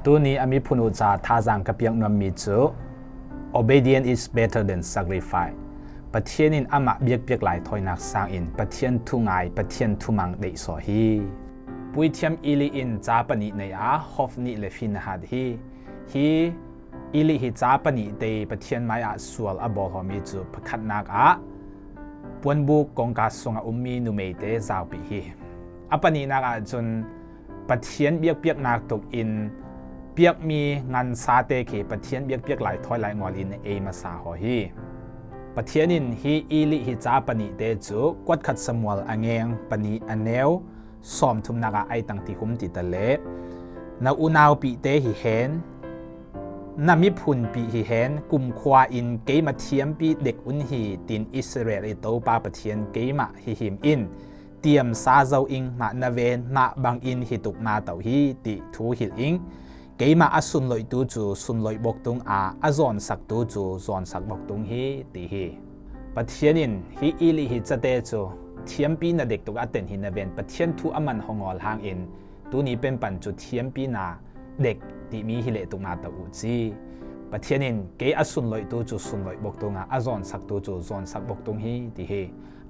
ตัวนี้อามิพุนุจาท่าจังกับยังนวมมีจู obedience is better than sacrifice ปะเทียนินอามาเบียกหลายถอยนักสร้างอินปะเทียนทุงายปะเทียนทุมังได้สอฮีปุยเทียมอิลิอินจาปนิในอาฮอฟนิเลฟินหัดฮีอิลิฮิจาปนิเตปะเทียนไม้อาสวลอบอลมีจูพขัดนักอาปวนบุกกงกาสงอุมีนุเมเตจาวปีฮีอปนินักอาจนปะเทียนเบียกนักตกอินเบียกมีงานซาเตเขปะเทียนเบียกหลายถอยหลายงอลินเอมาสาหอฮีปะเทียนินฮีอิลิฮิจาปนิเตจูกวดขัดสมวลอังเงปนิอันเนวสอมทุมนักไอตังติหุมติตะเลนาอุนาวปีเตฮิเฮนนามิพุนปีฮิเฮนกุมควาอินเกมาเทียมปีเด็กอุนฮีตินอิสราเอลโตปาปะเทียนเกมาฮิหิมอินเตรียมซาเจ้าอิงมานาเวนมาบังอินฮิตุกมาเต่าฮีติทูหิลอิงเกมาอสุนลอยตูจูสุนลอยบกตุงอาจอนสักตูจูจอนสักบกตุงฮีติฮีปะเทียนินฮีอิลิฮิจะเตจูเทียมปีนาเด็กตุกอัตเตนหินนาเวนปะเทียนทูอามันหงอลหางอินตัวนี้เป็นปันจุเทียมปีนาเด็กที่มีฮิเลตุกนาตะอุจีปะเทียนินเกอสุนลอยตูจูสุนลอยบกตุงอาจอนสักตูจูจอนสักบกตุงฮีติฮี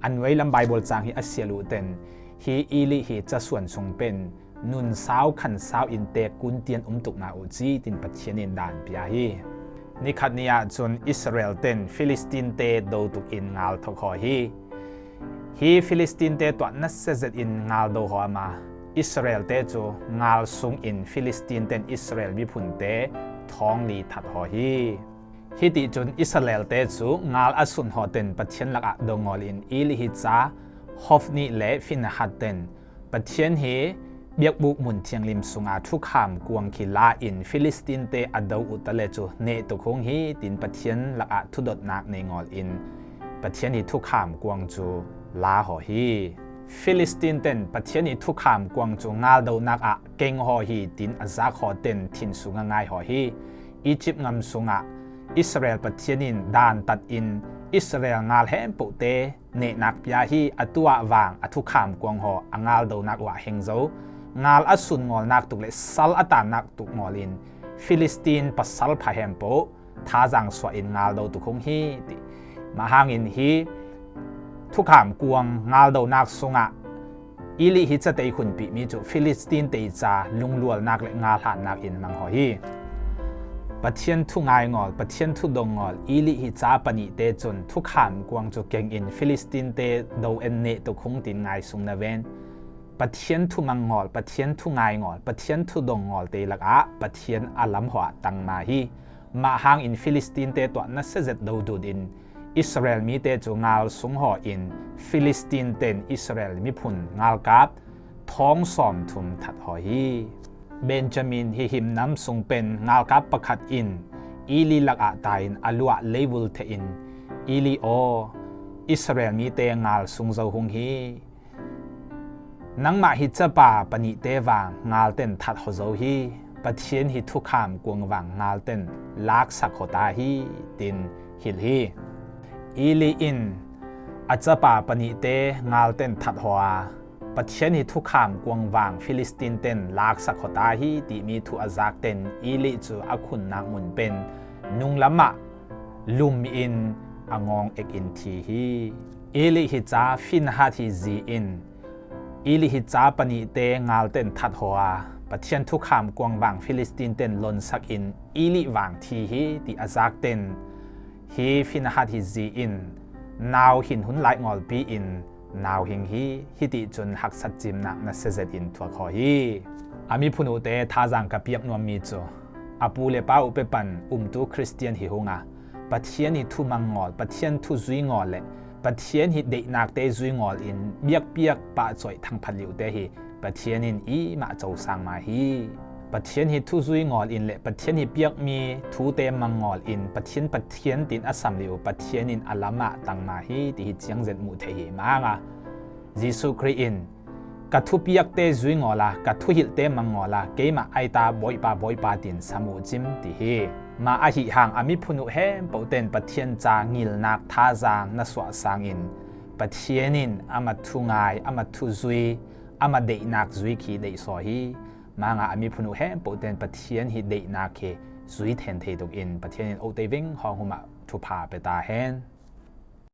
อันไว้ลำไบบอลจางฮีอัสเซียลูเตนฮีอิลิฮีจะส่วนทรงเป็นนุนสาวขันสาวอินเตกุนเตียนตุกนาอุจีตินปะเทียนินดานพิยาฮีนิคัดเนียจนอิสราเอลเตนฟิลิสตินเตโดตุกอินงาลทกอฮีฟิลิสตินเตตัวนัสเซจอินงาลโดฮอมาอิสราเอลเตจูงาลซุงอินฟิลิสตินเตนอิสราเอลวิพุนเตท้องลีทัดหอฮีติจนอิสราเอลเตจูงาลอสุนหอเตนปะเทียนลักดงอลินอิลิฮิจาฮอฟนีเลฟินฮัดเตนปะเทียนฮีเบียกบุกมุนเทียงลิมสุงอาทุกขามกวงคิลาอินฟิลิสตินเตอดาวอุตเลจูเนตุคงฮีตินปะเทียนลักทุดดนักในงอลอินปะเทียนฮีทุกขามกวงจูลาหอฮีฟิลิสตินเตนปะเทียนฮีทุกขามกวงจูงาลดาวนักเก่งหอฮีตินอาซากหอเตนทินสุงง่ายหอฮีอียิปต์งำสุงอิสราเอลปะเทียนินดานตัดอินอิสราเอลงาลแหมปุเตเนนักยาฮีอตัววางอทุกขามกวงหองาลดาวนักวะเฮงโซงาลอสุนงอลนักตุกเลซัลอตานักตุกงอลินฟิลิสตินปัสซัลพาเฮมโปท่าจังสวอินงาลดาวตุคงฮีมาหางอินฮีทุกขามกวงงาลดาวนักสุงอิลิฮิจะเตยขุนปีมีจุฟิลิสตินเตยจาลุงลวลนักเลงาลหานักอินมังหอฮีปะเทียนทุงายงอลปะเทียนทุดงงอลอิลิฮิจาปนิเตจนทุกขามกวงจุเก่งอินฟิลิสตินเตดาวเอนเนตุคงตินไงสุงนาเวนปะเทียนทุมังงอลปะเทียนทุงายงอลปะเทียนทุดงงอลเตลักปะเทียนอัลลัมหัวตังมาฮีมาหางอินฟิลิสตินเตตัวนัสเซจดาวดูดินอิสราเอลมีเตจูงาลสุงหออินฟิลิสตินเตนอิสราเอลมีพุนงาลกับท้องสอมทุมทัดหอฮีเบนจามินฮิหิมน้ำสุงเป็นงาลกับประคัดอินอิลิลักตายอลัวเลวุลเทอินอิลิโออิสราเอลมีเตงาลสุงเจ้าหงฮีนังมาฮิจะป่าปนิเตวางงาลเต็นทัดหอเจ้าฮีปะเทียนฮิทุกขามกวงวางงาลเต็นลักสักโคตาฮีตินฮิลฮีอิลีอินอาจจะป่าปนิเตงาลเต็นทัดหัวปะเทียนฮิทุกขามกวงวางฟิลิสตินเต็นลักสักโคตาฮีติมีทุอาซักเต็นอิลิจูอาคุณนักมุนเป็นนุงละมะลุมอินอางองเอกอินทีฮีอิลิฮิจาฟินฮัดฮิซีอินอิลิฮิจาปนิเตงาลเต็นทัดหัวปะเทียนทุกขามกวงวางฟิลิสตินเต็นลนสักอินอิลิวางทีฮีติอาซักเต็นฮีฟินฮัดฮิซีอินนาวหินหุนไหลงอลปีอินนาวหิงฮีฮิติจนหักสัจจิมนักนัสเซจอินทัวคอฮีอามิพุนุเตท่าจังกับเปียกนวมมีโจอาปูเลป้าอุเปปันตูคริสเตียนฮิฮงปะเทียนฮิทุมังงอลปะเทียนทุซุยงอลเลปะเทียนฮิเดนักเตซุยงอลอินเบียกเปียกปะจ่อยทั้งพันลิวเตฮีปะเทียนินอีมาโจสังมาฮีปะเทียนฮิทุซุยงอลอินเลปะเทียนฮิเปียกมีทูเตมังงอลอินปะเทียนตินอัสสัมลิวปะเทียนินอัลลามะตังมาฮีติฮิเจียงเจ็ดมุเทฮีมางยิสุครีอินกัทุเปียกเตซุยงอลากัทุฮิลเตมังงอลาเกมาไอตาบอยปาตินสมุจิมติฮีมาอาหิหังอามิพุนุเฮมปเตนปะเทียนจางิลนักท่าจางนสวสางอินปะเทียนินอามาทุงายอามาทุซุยอามาเดนักซุยขีเดสอฮี มางามีพนุแฮมโปเตนปะเทียนฮิเดนาเคซุยเทนเทตุกอินปะเทียนโอเตวิงฮองหุมะทุพาเปตาแฮน